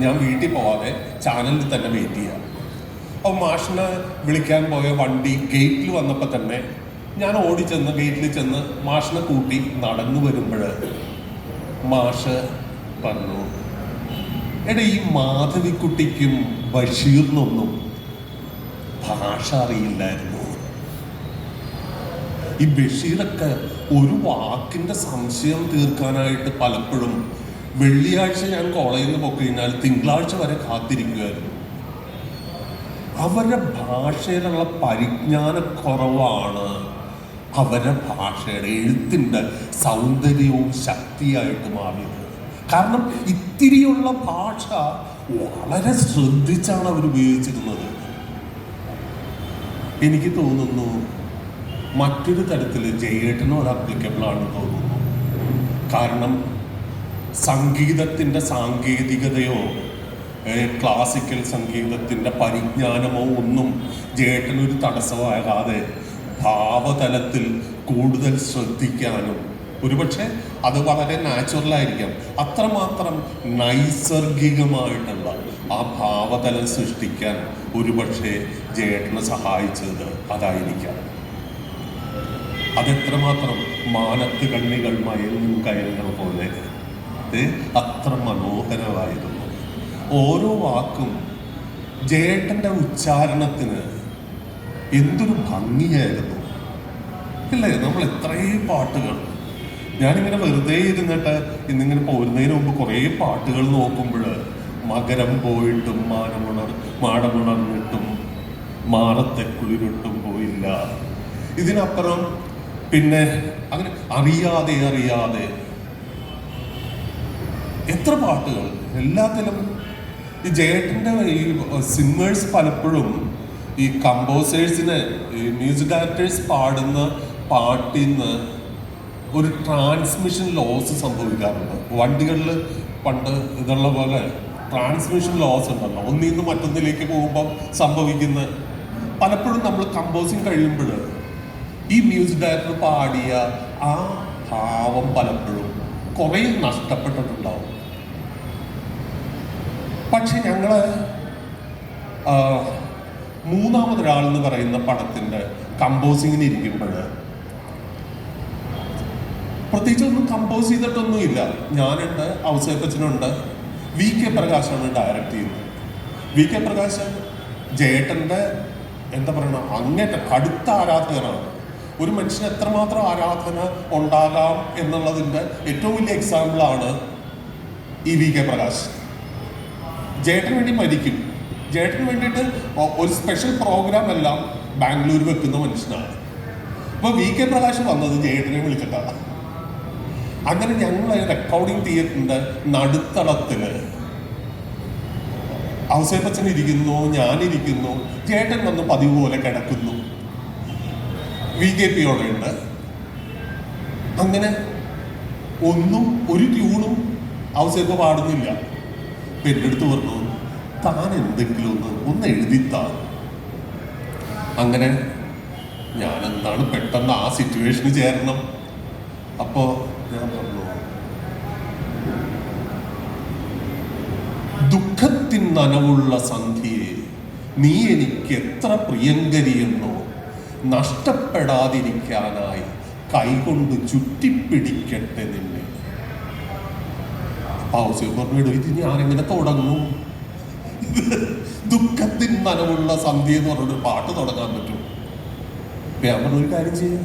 ഞാൻ വീട്ടിൽ പോവാതെ ചാനലിൽ തന്നെ വെയിറ്റ് ചെയ്യാം. അപ്പോൾ മാഷിനെ വിളിക്കാൻ പോയ വണ്ടി ഗേറ്റിൽ വന്നപ്പോൾ തന്നെ ഞാൻ ഓടിച്ചെന്ന് ഗേറ്റിൽ ചെന്ന് മാഷിനെ കൂട്ടി നടന്നു വരുമ്പോൾ മാഷ് പറഞ്ഞു, എടാ ഈ മാധവിക്കുട്ടിക്കും ബഷീറിനൊന്നും ഭാഷ അറിയില്ലായിരുന്നു. ഈ ബഷീറൊക്കെ ഒരു വാക്കിൻ്റെ സംശയം തീർക്കാനായിട്ട് പലപ്പോഴും വെള്ളിയാഴ്ച ഞാൻ കോളേജിൽ നിന്ന് പോയി കഴിഞ്ഞാൽ തിങ്കളാഴ്ച വരെ കാത്തിരിക്കുമായിരുന്നു. അവരുടെ ഭാഷയിലുള്ള പരിജ്ഞാനക്കുറവാണ് അവരുടെ ഭാഷയുടെ എഴുത്തിൻ്റെ സൗന്ദര്യവും ശക്തിയായിട്ട് മാറിയത്. കാരണം ഇത്തിരിയുള്ള ഭാഷ വളരെ ശ്രദ്ധിച്ചാണ് അവർ ഉപയോഗിച്ചിരുന്നത്. എനിക്ക് തോന്നുന്നു മറ്റൊരു തരത്തിൽ ജയേട്ടനും അത് അപ്ലിക്കബിൾ ആണെന്ന് തോന്നുന്നു. കാരണം സംഗീതത്തിൻ്റെ സാങ്കേതികതയോ ക്ലാസിക്കൽ സംഗീതത്തിൻ്റെ പരിജ്ഞാനമോ ഒന്നും ജയേട്ടനൊരു തടസ്സമാകാതെ ഭാവതലത്തിൽ കൂടുതൽ ശ്രദ്ധിക്കാനും, ഒരുപക്ഷെ അത് വളരെ നാച്ചുറലായിരിക്കാം, അത്രമാത്രം നൈസർഗികമായിട്ടുള്ള ആ ഭാവതലം സൃഷ്ടിക്കാൻ ഒരുപക്ഷെ ജയേട്ടനെ സഹായിച്ചത് അതായിരിക്കാം. അതെത്രമാത്രം മാനത്ത് കണ്ണികൾ മയങ്ങും കയറുകൾ പോലെ അത്ര മനോഹരമായിരുന്നു. ഓരോ വാക്കും ജയേട്ടൻ്റെ ഉച്ചാരണത്തിന് എന്തൊരു ഭംഗിയായിരുന്നു ഇല്ലേ. നമ്മൾ എത്രയും പാട്ടുകൾ, ഞാനിങ്ങനെ വെറുതെ ഇരുന്നിട്ട് ഇന്നിങ്ങനെ പോരുന്നതിന് മുമ്പ് കുറേ പാട്ടുകൾ നോക്കുമ്പോൾ മകരം പോയിട്ടും മാടമുണർന്നിട്ടും മാറത്തെ കുളിരിട്ടും പോയില്ല, ഇതിനപ്പുറം പിന്നെ അങ്ങനെ അറിയാതെ എത്ര പാട്ടുകൾ. എല്ലാത്തിലും ഈ ജയേട്ടൻ്റെ ഈ സിംഗേഴ്സ് പലപ്പോഴും ഈ കമ്പോസേഴ്സിന്, ഈ മ്യൂസിക് ഡയറക്ടേഴ്സ് പാടുന്ന പാട്ടിൽ നിന്ന് ഒരു ട്രാൻസ്മിഷൻ ലോസ് സംഭവിക്കാറുണ്ട്. വണ്ടികളിൽ പണ്ട് ഇതുള്ള പോലെ ട്രാൻസ്മിഷൻ ലോസ് ഉണ്ടല്ലോ, ഒന്നിൽ നിന്ന് മറ്റൊന്നിലേക്ക് പോകുമ്പോൾ സംഭവിക്കുന്ന. പലപ്പോഴും നമ്മൾ കമ്പോസിങ് കഴിയുമ്പോൾ ഈ മ്യൂസിക് ഡയറക്ടർ പാടിയ ആ ഭാവം പലപ്പോഴും കുറേ നഷ്ടപ്പെട്ടിട്ടുണ്ടാവും. പക്ഷെ ഞങ്ങൾ മൂന്നാമതൊരാൾ എന്ന് പറയുന്ന പടത്തിൻ്റെ കമ്പോസിങ്ങിന് ഇരിക്കുമ്പോൾ പ്രത്യേകിച്ച് ഒന്നും കമ്പോസ് ചെയ്തിട്ടൊന്നുമില്ല. ഞാനുണ്ട്, ഔസേപ്പച്ചനുണ്ട്, വി കെ പ്രകാശാണ് ഡയറക്റ്റ് ചെയ്യുന്നത്. വി കെ പ്രകാശ് ജയേട്ടൻ്റെ എന്താ പറയുക, അങ്ങേറ്റം കടുത്ത ആരാധകനാണ്. ഒരു മനുഷ്യന് എത്രമാത്രം ആരാധന ഉണ്ടാകാം എന്നുള്ളതിൻ്റെ ഏറ്റവും വലിയ എക്സാമ്പിളാണ് ഈ വി കെ പ്രകാശ്. ജയേട്ടന് വേണ്ടി മരിക്കും. ജയേട്ടന് വേണ്ടിയിട്ട് ഒരു സ്പെഷ്യൽ പ്രോഗ്രാം എല്ലാം ബാംഗ്ലൂർ വെക്കുന്ന മനുഷ്യനാണ്. അപ്പോൾ വി കെ പ്രകാശ് വന്നത് ജയേട്ടനെ വിളിച്ചിട്ടാണ്. അങ്ങനെ ഞങ്ങൾ റെക്കോർഡിംഗ് തിയേറ്ററിൻ്റെ നടുത്തളത്തിൽ ഔസേപ്പച്ചൻ ഇരിക്കുന്നു, ഞാനിരിക്കുന്നു, ജയേട്ടൻ വന്ന് പതിവ് പോലെ കിടക്കുന്നു, വി കെ പി ഉണ്ട്. അങ്ങനെ ഒരു ട്യൂണും ഔസേപ്പ പാടുന്നില്ല. എൻ്റെ അടുത്ത് പറഞ്ഞു, താൻ എന്തെങ്കിലും ഒന്ന് എഴുതിത്താ. അങ്ങനെ ഞാനെന്താണ് പെട്ടെന്ന് ആ സിറ്റുവേഷന് ചേരണം. അപ്പോൾ ഞാൻ പറഞ്ഞു, ദുഃഖത്തിൻ നനവുള്ള സന്ധ്യയെ നീ എനിക്ക് എത്ര പ്രിയങ്കരിയെന്നോ, നഷ്ടപ്പെടാതിരിക്കാനായി കൈകൊണ്ട് ചുറ്റിപ്പിടിക്കട്ടെ നിന്നെ. പറഞ്ഞു, ഇത് ഞാനെങ്ങനെ തുടങ്ങും? ദുഃഖത്തിൻ നനവുള്ള സന്ധ്യ എന്ന് പറഞ്ഞൊരു പാട്ട് തുടങ്ങാൻ പറ്റും? ഞാൻ പറഞ്ഞൊരു കാര്യം ചെയ്യാം,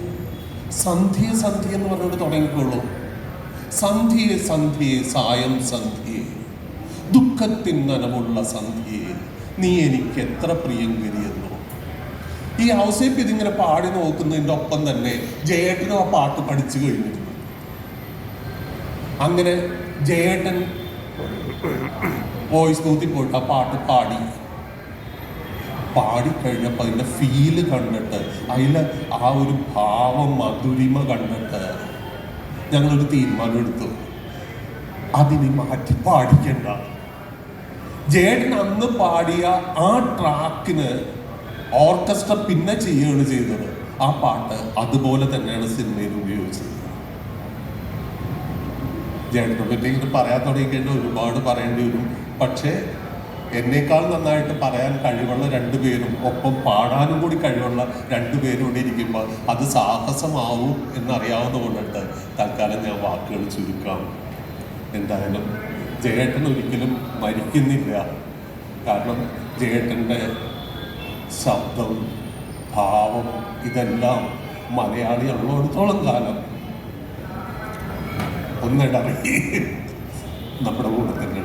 സന്ധ്യ എന്ന് പറഞ്ഞുകൊണ്ട് തുടങ്ങിക്കോളൂ. സന്ധ്യയെ സായം സന്ധ്യയെ, ദുഃഖത്തിൻ നനവുള്ള സന്ധ്യയെ നീ എനിക്ക് എത്ര പ്രിയങ്കരിയെന്നോ. ഈ ഔസേപ്പ് ഇതിങ്ങനെ പാടി നോക്കുന്നതിൻ്റെ ഒപ്പം തന്നെ ജയേട്ടനും ആ പാട്ട് പഠിച്ചു കഴിഞ്ഞിരുന്നു. അങ്ങനെ ജയേട്ടൻ വോയിസ് ബൂത്തിൽ പോയിട്ട് ആ പാട്ട് പാടിക്കഴിഞ്ഞപ്പോൾ അതിൻ്റെ ഫീല് കണ്ടിട്ട്, അതിൽ ആ ഒരു ഭാവം മധുരിമ കണ്ടിട്ട് ഞങ്ങളൊരു തീരുമാനം എടുത്തു, അതിനെ മാറ്റി പാടിക്കണ്ട. ജയേട്ടൻ അന്ന് പാടിയ ആ ട്രാക്കിന് ഓർക്കസ്ട്ര പിന്നെ ചെയ്യുകയാണ് ചെയ്തത്. ആ പാട്ട് അതുപോലെ തന്നെയാണ് സിനിമയിൽ ഉപയോഗിച്ചത്. ജേട്ടനെ പറ്റി ഇങ്ങനെ പറയാൻ തുടങ്ങിക്കഴിഞ്ഞാൽ ഒരുപാട് പറയേണ്ടി വരും. പക്ഷേ എന്നേക്കാൾ നന്നായിട്ട് പറയാൻ കഴിവുള്ള രണ്ടുപേരും, ഒപ്പം പാടാനും കൂടി കഴിവുള്ള രണ്ടുപേരും കൂടി ഇരിക്കുമ്പോൾ അത് സാഹസമാവും എന്നറിയാവുന്ന കൊണ്ടിട്ട് തൽക്കാലം ഞാൻ വാക്കുകൾ ചുരുക്കാം. എന്തായാലും ജയേട്ടൻ ഒരിക്കലും മരിക്കുന്നില്ല. കാരണം ജയേട്ടൻ്റെ ശബ്ദം, ഭാവം, ഇതെല്ലാം മലയാളി ഉള്ളിടത്തോളം കാലം ഒന്നിടറി നമ്മുടെ കൂടെ തന്നെ